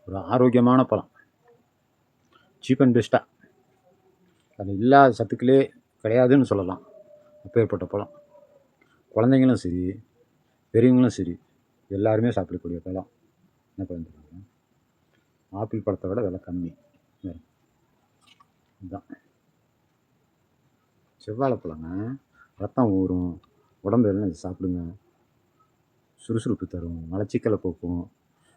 ஒரு ஆரோக்கியமான பழம், சீப் அண்ட் பெஸ்ட்டாக. அது இல்லாத சத்துக்களே கிடையாதுன்னு சொல்லலாம். அப்பேற்பட்ட பழம். குழந்தைங்களும் சரி, பெரியவங்களும் சரி, எல்லாருமே சாப்பிடக்கூடிய பழம். என்ன பழம் தெரியுமா? ஆப்பிள் பழத்தை விட விலை கம்மி. இதுதான் செவ்வாழைப்பழங்க. ரத்தம் ஊறும், உடம்பு எல்லாம் சாப்பிடுங்க, சுறுசுறுப்பு தரும், மலச்சிக்கலை போக்கும்.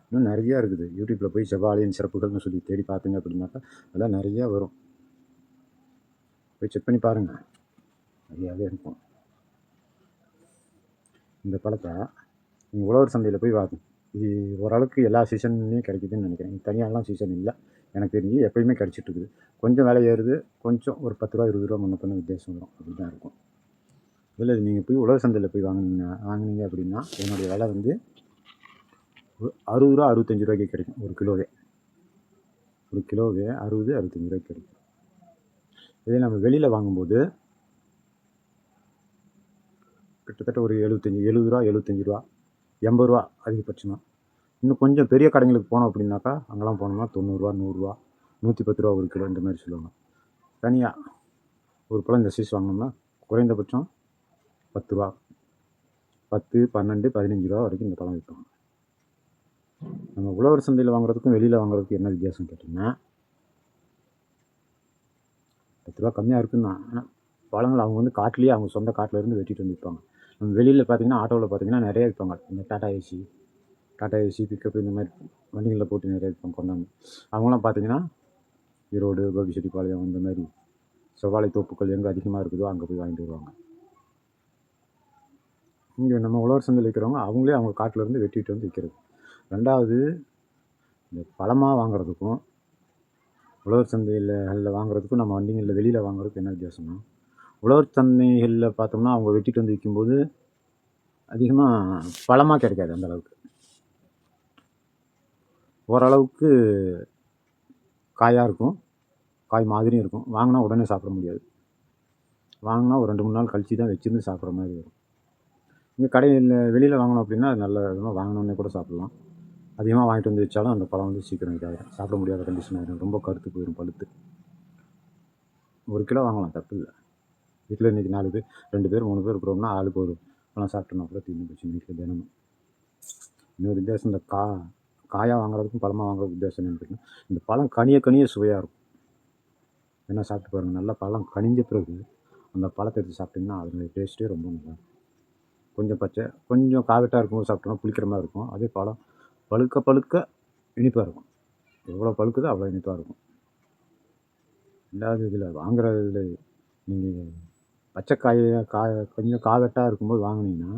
இன்னும் நிறையா இருக்குது. யூடியூப்பில் போய் செவ்வாழையின் சிறப்புகள்னு சொல்லி தேடி பார்த்தீங்க அப்படின்னாக்கா அதெல்லாம் நிறையா வரும். போய் செக் பண்ணி பாருங்கள், நிறையாவே இருக்கும். இந்த பழத்தை நீங்கள் உழவர் சந்தையில் போய் வாங்க. இது ஓரளவுக்கு எல்லா சீசன்லேயும் கிடைக்குதுன்னு நினைக்கிறேன். தனியாகலாம் சீசன் இல்லை, எனக்கு தெரிஞ்சு எப்போயுமே கிடச்சிட்ருக்குது. கொஞ்சம் விலை ஏறுது, கொஞ்சம் ஒரு 10 ரூபா 20 ரூபா முன்ன பின்ன வித்தியாசம் வரும், அப்படி தான் இருக்கும். இல்லை நீங்கள் போய் உழவர் சந்தையில் போய் வாங்கினீங்க அப்படின்னா என்னுடைய விலை வந்து 60 ரூபா 65 ரூபாய்க்கு கிடைக்கும். ஒரு கிலோவே 60 65 ரூபாய்க்கு கிடைக்கும். இதே நம்ம வெளியில் வாங்கும்போது கிட்டத்தட்ட ஒரு 70 ரூபா 75 ரூபா 80 ரூபா அதிகபட்சமாக. இன்னும் கொஞ்சம் பெரிய கடைங்களுக்கு போனோம் அப்படின்னாக்கா அங்கெல்லாம் போனோம்னா 90 ரூபா 100 ரூபா 110 ரூபா ஒரு கிலோ இந்த மாதிரி சொல்லுவாங்க. தனியாக ஒரு பழம் இந்த சைஸ் வாங்கினோம்னா குறைந்தபட்சம் 10 ரூபா 10 12 15 ரூபா வரைக்கும் இந்த பழம் விற்பாங்க. நம்ம உழவர் சந்தையில் வாங்குறதுக்கும் வெளியில் வாங்குறதுக்கும் என்ன வித்தியாசம் கேட்டிங்கன்னா 10 ரூபா கம்மியாக இருக்குன்னு தான். ஆனால் பழங்கள் அவங்க வந்து காட்டிலேயே அவங்க சொந்த காட்டிலேருந்து வெட்டிட்டு வந்து விற்பாங்க. நம்ம வெளியில் பார்த்தீங்கன்னா ஆட்டோவில் பார்த்தீங்கன்னா நிறைய விற்பாங்க. இந்த டாடா ஏசி பிக்கப் இந்த மாதிரி வண்டிகளில் போட்டு நிறைய விற்பாங்க கொண்டாந்து. அவங்களாம் பார்த்தீங்கன்னா ஈரோடு, கோபிச்செட்டிப்பாளையம் இந்த மாதிரி செவ்வாழை தோப்புகள் எங்கே அதிகமாக இருக்குதோ அங்கே போய் வாங்கிட்டு வருவாங்க. இங்கே நம்ம உழவர் சந்தையில் விற்கிறவங்க அவங்களே அவங்க காட்டிலேருந்து வெட்டிட்டு வந்து விற்கிறது. ரெண்டாவது, இந்த பழமாக வாங்குறதுக்கும் உழவர் சந்தைகளில் வாங்குறதுக்கும் நம்ம வண்டிகளில் வெளியில் வாங்குறதுக்கு என்ன வித்தியாசம்னா, உழவர் சந்தைகளில் பார்த்தோம்னா அவங்க வெட்டிட்டு வந்து விற்கும்போது அதிகமாக பழமாக கிடைக்காது. அந்தளவுக்கு ஓரளவுக்கு காயாக இருக்கும், காய் மாதிரியும் இருக்கும். வாங்கினா உடனே சாப்பிட முடியாது. வாங்கினா ஒரு 2 3 நாள் கழித்து தான் வச்சுருந்து சாப்பிட்ற மாதிரி வரும். இங்கே கடையில் வெளியில் வாங்கினோம் அப்படின்னா அது நல்ல விதமாக வாங்கினோன்னே கூட சாப்பிட்லாம். அதிகமாக வாங்கிட்டு வந்து வச்சாலும் அந்த பழம் வந்து சீக்கிரம் இதாகிடும், சாப்பிட முடியாத கண்டிஷன் ஆகிடும், ரொம்ப கருத்து போயிடும் பழுத்து. 1 கிலோ வாங்கலாம், தப்பு இல்லை. வீட்டில் இன்றைக்கி 4 பேர் 2 பேர் 3 பேர் இருக்கிறோம்னா ஆளுக்கு ஒரு பழம் சாப்பிட்டோம்னா கூட தீர்ந்து போச்சு வீட்டில் தினமும். இன்னொரு வித்தியாசம், இந்த காயாக வாங்குறதுக்கும் பழமாக வாங்குறதுக்கும் வித்தியாசம் என்னன்னு கேட்டிங்கன்னா, இந்த பழம் கனிய சுவையாக இருக்கும். என்ன சாப்பிட்டு பாருங்கள், நல்லா பழம் கனிஞ்ச பிறகு அந்த பழத்தை எடுத்து சாப்பிட்டிங்கன்னா அதனுடைய டேஸ்ட்டே ரொம்ப நல்லாயிருக்கும். கொஞ்சம் பச்சை கொஞ்சம் காவெட்டாக இருக்கும்போது சாப்பிட்டோம்னா புளிக்கிற மாதிரி இருக்கும். அதே பழம் பழுக்க இனிப்பாக இருக்கும். எவ்வளோ பழுக்குதோ அவ்வளோ இனிப்பாக இருக்கும். இல்லாத இதில் வாங்குறதுல நீங்கள் பச்சை கொஞ்சம் காவெட்டாக இருக்கும்போது வாங்கினீங்கன்னா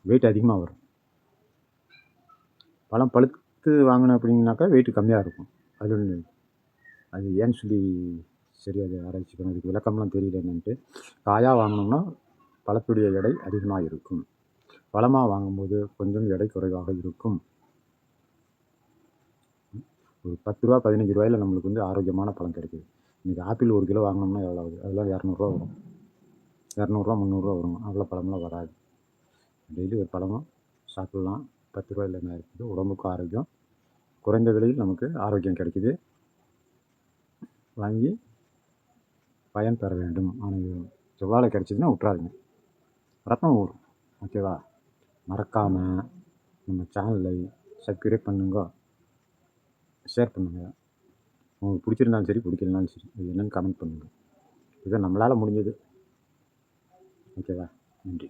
வெயிட் அதிகமாக வரும். பழம் பழுத்து வாங்கினோம் அப்படின்னாக்கா வெயிட் கம்மியாக இருக்கும். அது ஏன்னு சொல்லி சரி அது ஆராய்ச்சி பண்ண அதுக்கு விளக்கம்லாம் தெரியல என்னன்ட்டு. காயாக வாங்கினோம்னா பழத்துடைய எடை அதிகமாக இருக்கும், பழமாக வாங்கும்போது கொஞ்சம் எடை குறைவாக இருக்கும். ஒரு 10 ரூபா 15 ரூபாயில் நம்மளுக்கு வந்து ஆரோக்கியமான பழம் கிடைக்குது. இன்றைக்கி ஆப்பிள் 1 கிலோ வாங்கினோம்னா எவ்வளோ ஆகுது? அதெல்லாம் 200 ரூபா வரும், 200 ரூபா 300 ரூபா வரும். அவ்வளோ பழம்லாம் வராது. டெய்லி ஒரு பழமும் சாப்பிட்லாம். 10 ரூபாயில் என்ன இருக்குது? உடம்புக்கும் ஆரோக்கியம், குறைந்த விலையில் நமக்கு ஆரோக்கியம் கிடைக்குது. வாங்கி பயன் பெற வேண்டும். ஆனால் செவ்வாழை கிடச்சிதுன்னா விட்றாதீங்க, ரத்தம் ஊறும். ஓகேவா? மறக்காமல் நம்ம சேனலை சப்ஸ்கிரைப் பண்ணுங்க, ஷேர் பண்ணுங்கள். உங்களுக்கு பிடிச்சிருந்தாலும் சரி பிடிக்கலனாலும் சரி அது என்னென்னு கமெண்ட் பண்ணுங்கள். இதை நம்மளால் முடிஞ்சது. ஓகேவா? நன்றி.